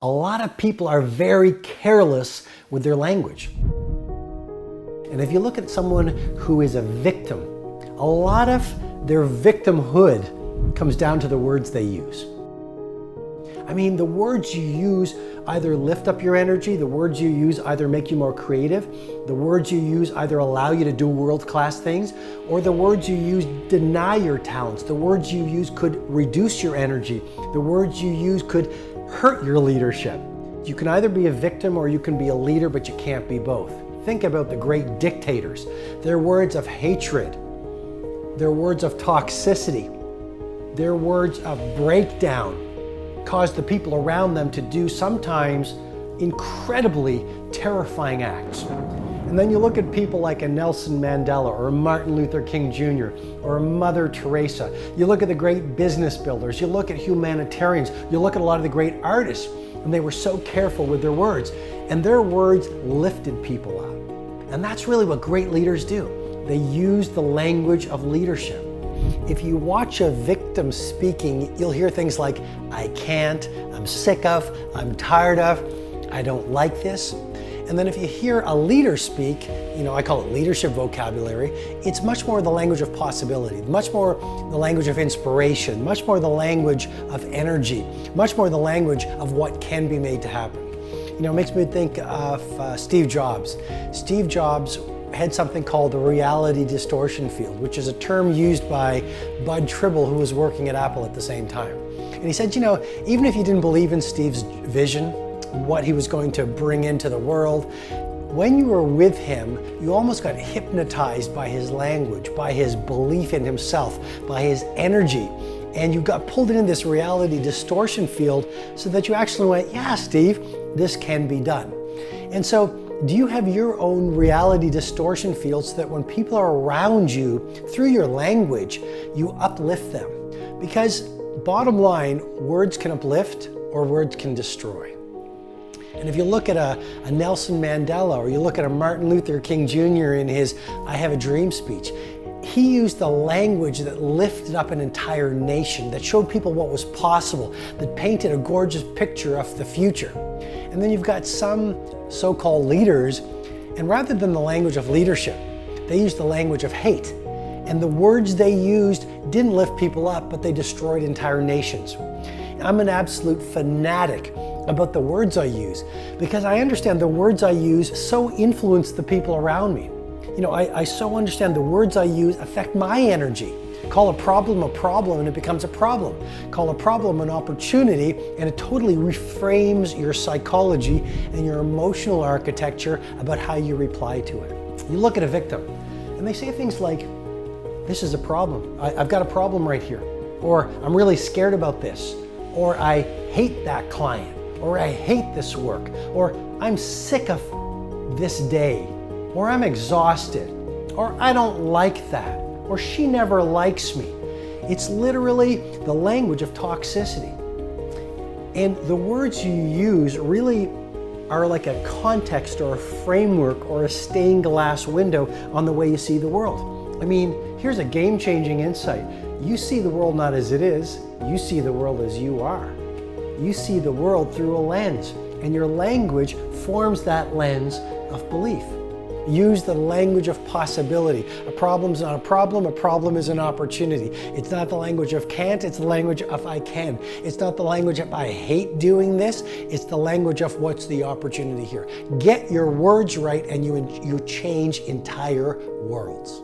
A lot of people are very careless with their language. And if you look at someone who is a victim, a lot of their victimhood comes down to the words they use. I mean, the words you use either lift up your energy, the words you use either make you more creative, the words you use either allow you to do world-class things, or the words you use deny your talents. The words you use could reduce your energy. The words you use could hurt your leadership. You can either be a victim or you can be a leader, but you can't be both. Think about the great dictators. Their words of hatred, their words of toxicity, their words of breakdown caused the people around them to do sometimes incredibly terrifying acts. And then you look at people like a Nelson Mandela or a Martin Luther King Jr. or a Mother Teresa. You look at the great business builders. You look at humanitarians. You look at a lot of the great artists, and they were so careful with their words. And their words lifted people up. And that's really what great leaders do. They use the language of leadership. If you watch a victim speaking, you'll hear things like, I can't, I'm sick of, I'm tired of, I don't like this. And then if you hear a leader speak, I call it leadership vocabulary, it's much more the language of possibility, much more the language of inspiration, much more the language of energy, much more the language of what can be made to happen. It makes me think of Steve Jobs. Steve Jobs had something called the reality distortion field, which is a term used by Bud Tribble, who was working at Apple at the same time. And he said, even if you didn't believe in Steve's vision, what he was going to bring into the world, when you were with him, you almost got hypnotized by his language, by his belief in himself, by his energy. And you got pulled into this reality distortion field so that you actually went, yeah, Steve, this can be done. And so, do you have your own reality distortion field so that when people are around you, through your language, you uplift them? Because bottom line, words can uplift or words can destroy. And if you look at a Nelson Mandela or you look at a Martin Luther King Jr. in his I Have a Dream speech, he used the language that lifted up an entire nation, that showed people what was possible, that painted a gorgeous picture of the future. And then you've got some so-called leaders, and rather than the language of leadership, they used the language of hate. And the words they used didn't lift people up, but they destroyed entire nations. I'm an absolute fanatic about the words I use because I understand the words I use so influence the people around me. I so understand the words I use affect my energy. Call a problem and it becomes a problem. Call a problem an opportunity and it totally reframes your psychology and your emotional architecture about how you reply to it. You look at a victim and they say things like, this is a problem. I've got a problem right here. Or I'm really scared about this. Or I hate that client. Or I hate this work. Or I'm sick of this day. Or I'm exhausted. Or I don't like that. Or she never likes me. It's literally the language of toxicity. And the words you use really are like a context or a framework or a stained glass window on the way you see the world. I mean, here's a game-changing insight. You see the world not as it is, you see the world as you are. You see the world through a lens, and your language forms that lens of belief. Use the language of possibility. A problem's not a problem is an opportunity. It's not the language of can't, it's the language of I can. It's not the language of I hate doing this, it's the language of what's the opportunity here. Get your words right and you change entire worlds.